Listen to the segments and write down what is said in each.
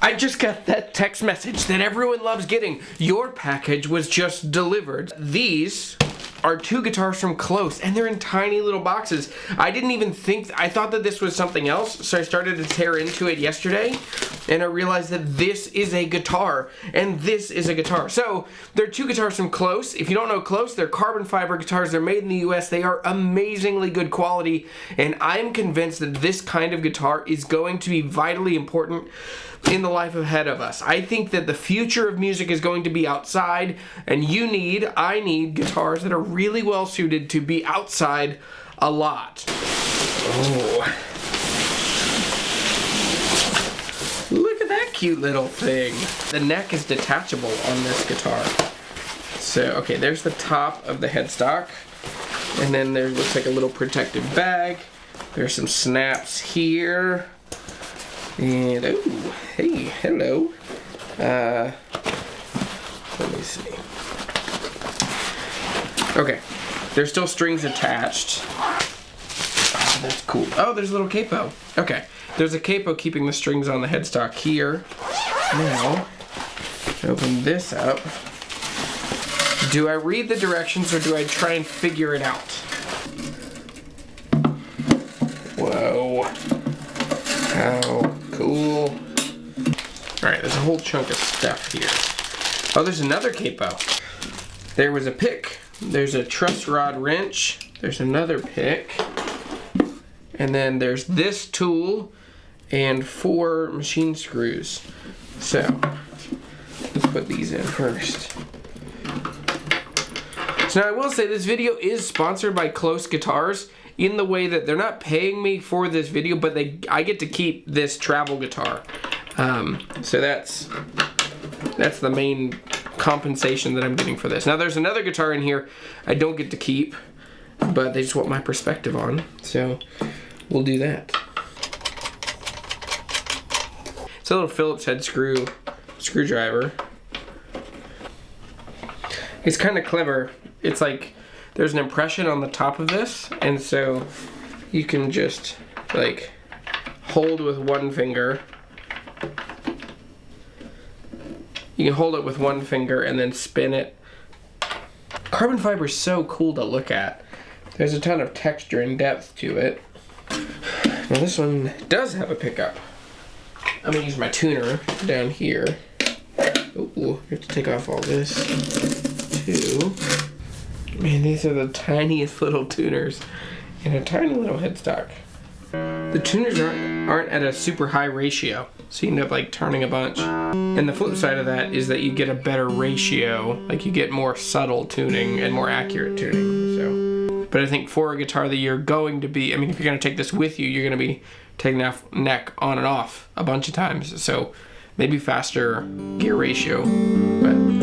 I just got that text message that everyone loves getting. Your package was just delivered. These are 2 guitars from KLOS, and they're in tiny little boxes. I didn't even think, I thought that this was something else, so I started to tear into it yesterday, and I realized that this is a guitar, and this is a guitar. So, they're 2 guitars from KLOS. If you don't know KLOS, they're carbon fiber guitars. They're made in the US. They are amazingly good quality, and I'm convinced that this kind of guitar is going to be vitally important in the life ahead of us. I think that the future of music is going to be outside, and I need guitars that are really well suited to be outside a lot. Oh. Look at that cute little thing. The neck is detachable on this guitar. So, okay, there's the top of the headstock, and then there looks like a little protective bag. There's some snaps here. And, oh, hey, hello. Let me see. Okay, there's still strings attached. Oh, that's cool. Oh, there's a little capo. Okay, there's a capo keeping the strings on the headstock here. Now, open this up. Do I read the directions or do I try and figure it out? Whoa. How cool. Alright, there's a whole chunk of stuff here. Oh, there's another capo. There was a pick. There's a truss rod wrench. There's another pick. And then there's this tool and 4 machine screws. So, let's put these in first. So now I will say this video is sponsored by KLOS Guitars, in the way that they're not paying me for this video, but I get to keep this travel guitar. So that's the main compensation that I'm getting for this. Now there's another guitar in here I don't get to keep, but they just want my perspective on, so we'll do that. It's a little Phillips head screwdriver. It's kind of clever. It's like there's an impression on the top of this, and so you can just like hold with one finger. You can hold it with one finger and then spin it. Carbon fiber is so cool to look at. There's a ton of texture and depth to it. Now this one does have a pickup. I'm gonna use my tuner down here. Oh, I have to take off all this too. Man, these are the tiniest little tuners in a tiny little headstock. The tuners aren't at a super high ratio, so you end up like turning a bunch. And the flip side of that is that you get a better ratio, like you get more subtle tuning and more accurate tuning. So, but I think for a guitar that you're going to be, I mean, if you're going to take this with you, you're going to be taking that neck on and off a bunch of times. So maybe faster gear ratio, but.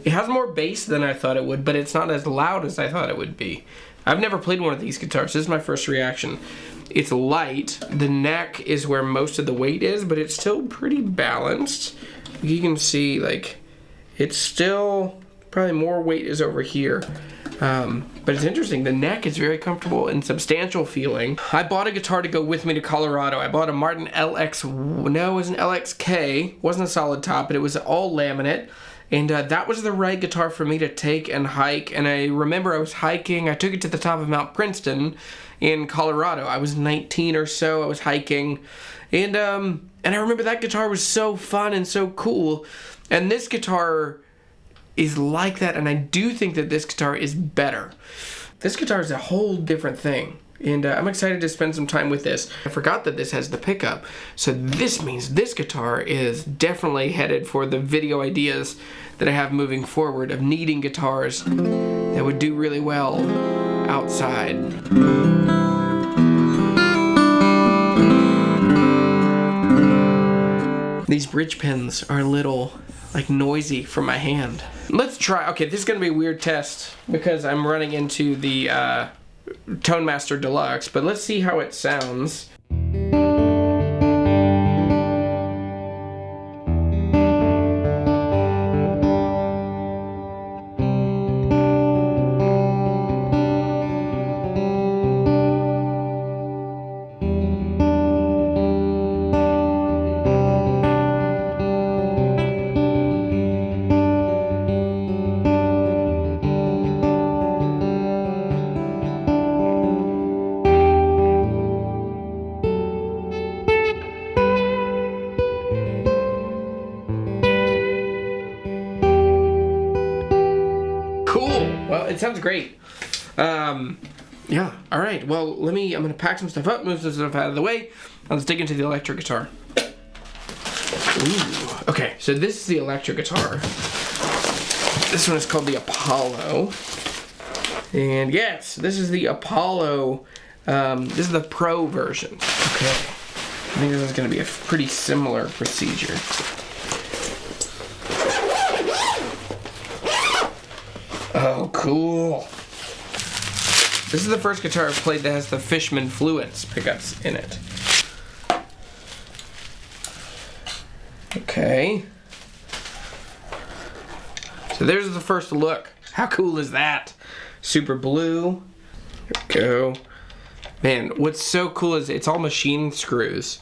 It has more bass than I thought it would, but it's not as loud as I thought it would be. I've never played one of these guitars. This is my first reaction. It's light. The neck is where most of the weight is, but it's still pretty balanced. You can see, like, it's still, probably more weight is over here. But it's interesting. The neck is very comfortable and substantial feeling. I bought a guitar to go with me to Colorado. I bought a Martin LX, no, it was an LXK. It wasn't a solid top, but it was all laminate. And that was the right guitar for me to take and hike. And I remember I was hiking. I took it to the top of Mount Princeton in Colorado. I was 19 or so. I was hiking. And I remember that guitar was so fun and so cool. And this guitar is like that. And I do think that this guitar is better. This guitar is a whole different thing. And I'm excited to spend some time with this. I forgot that this has the pickup, so this means this guitar is definitely headed for the video ideas that I have moving forward of needing guitars that would do really well outside. These bridge pins are a little like noisy for my hand. Let's try, okay, this is gonna be a weird test because I'm running into the ToneMaster Deluxe, but let's see how it sounds. Well, it sounds great. Yeah, all right. Well, I'm gonna pack some stuff up, move some stuff out of the way. Let's dig into the electric guitar. Ooh, okay, so this is the electric guitar. This one is called the Apollo. And yes, this is the Apollo. This is the Pro version. Okay. I think this is gonna be a pretty similar procedure. Oh, cool. This is the first guitar I've played that has the Fishman Fluence pickups in it. Okay. So there's the first look. How cool is that? Super blue. There we go. Man, what's so cool is it's all machine screws.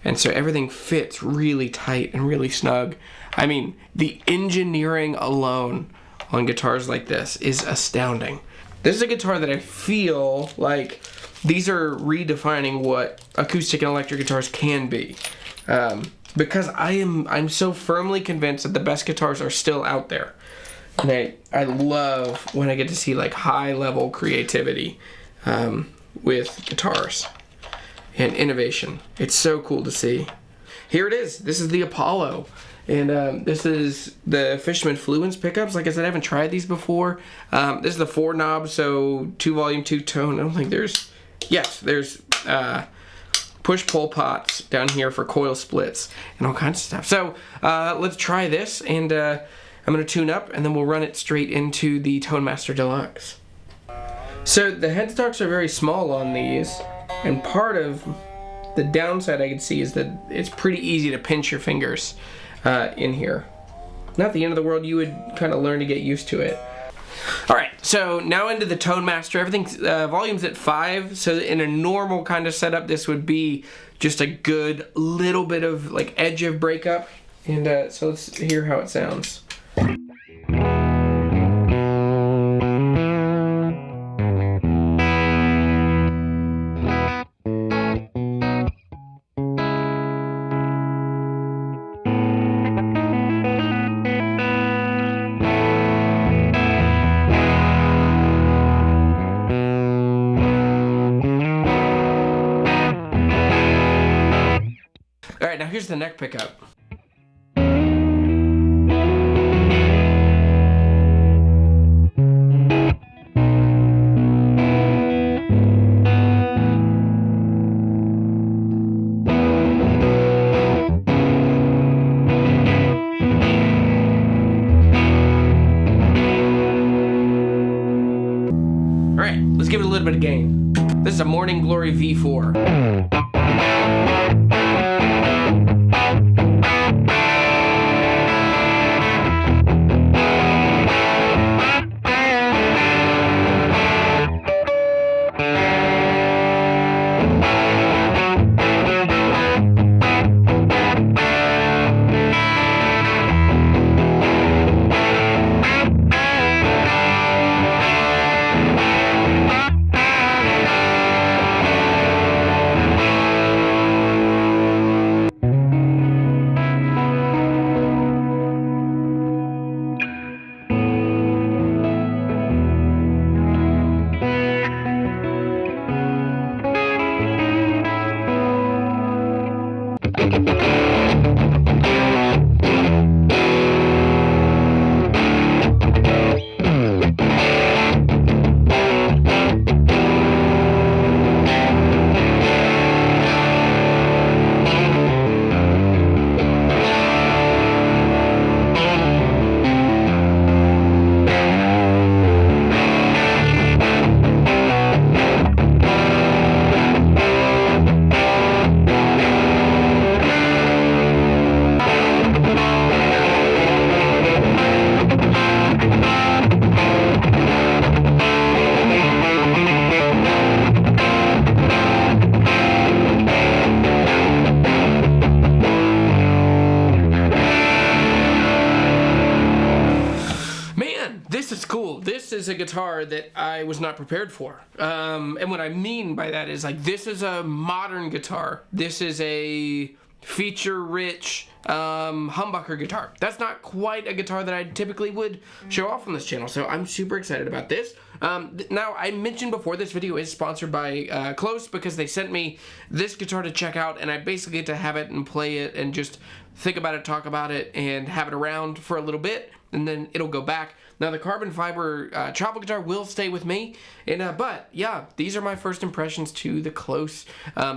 And so everything fits really tight and really snug. I mean, the engineering alone on guitars like this is astounding. This is a guitar that I feel like these are redefining what acoustic and electric guitars can be. Because I'm so firmly convinced that the best guitars are still out there. And I love when I get to see like high level creativity with guitars and innovation. It's so cool to see. Here it is. This is the Apollo. And this is the Fishman Fluence pickups. Like I said, I haven't tried these before. This is the 4 knob, so 2 volume, 2 tone. I don't think there's, yes, there's push-pull pots down here for coil splits and all kinds of stuff. So let's try this, and I'm gonna tune up, and then we'll run it straight into the ToneMaster Deluxe. So the headstocks are very small on these, and part of the downside I can see is that it's pretty easy to pinch your fingers in here. Not the end of the world. You would kind of learn to get used to it. Alright, so now into the ToneMaster. Everything's volume's at 5, so in a normal kind of setup this would be just a good little bit of like edge of breakup. And so let's hear how it sounds. Alright, now here's the neck pickup. Alright, let's give it a little bit of gain. This is a Morning Glory V4. this is cool. This is a guitar that I was not prepared for. And what I mean by that is, like, this is a modern guitar. This is a feature-rich humbucker guitar. That's not quite a guitar that I typically would show off on this channel, so I'm super excited about this. Now, I mentioned before, this video is sponsored by KLOS, because they sent me this guitar to check out, and I basically get to have it and play it and just think about it, talk about it, and have it around for a little bit, and then it'll go back. Now, the carbon fiber travel guitar will stay with me, and but yeah, these are my first impressions to the KLOS,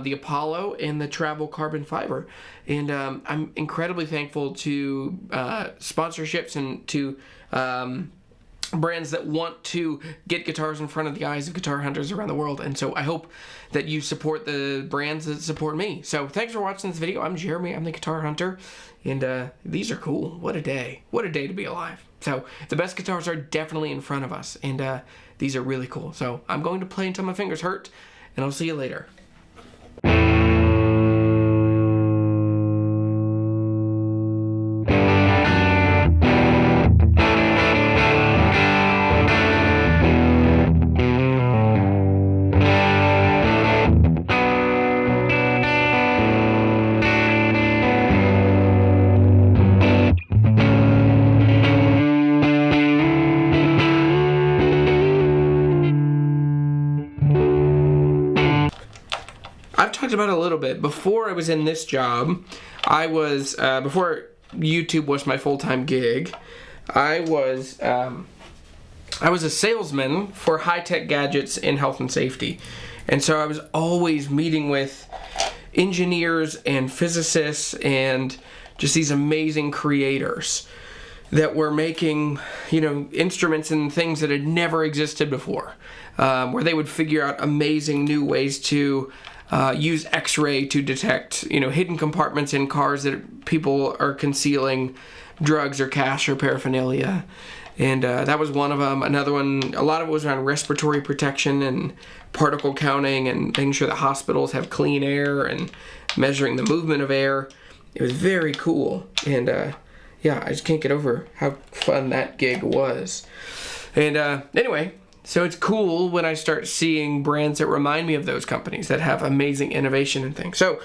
the Apollo, and the travel carbon fiber, and I'm incredibly thankful to sponsorships and to brands that want to get guitars in front of the eyes of guitar hunters around the world. And so I hope that you support the brands that support me. So thanks for watching this video. I'm Jeremy. I'm the guitar hunter, and these are cool. What a day. What a day to be alive. So the best guitars are definitely in front of us, and these are really cool. So I'm going to play until my fingers hurt, and I'll see you later. I've talked about it a little bit. Before I was in this job, I was, before YouTube was my full-time gig, I was a salesman for high-tech gadgets in health and safety. And so I was always meeting with engineers and physicists and just these amazing creators that were making, you know, instruments and things that had never existed before, where they would figure out amazing new ways to use X-ray to detect, you know, hidden compartments in cars that people are concealing drugs or cash or paraphernalia. And that was one of them. Another one, a lot of it was around respiratory protection and particle counting and making sure that hospitals have clean air and measuring the movement of air. It was very cool. And yeah, I just can't get over how fun that gig was. And anyway, so it's cool when I start seeing brands that remind me of those companies that have amazing innovation and things. So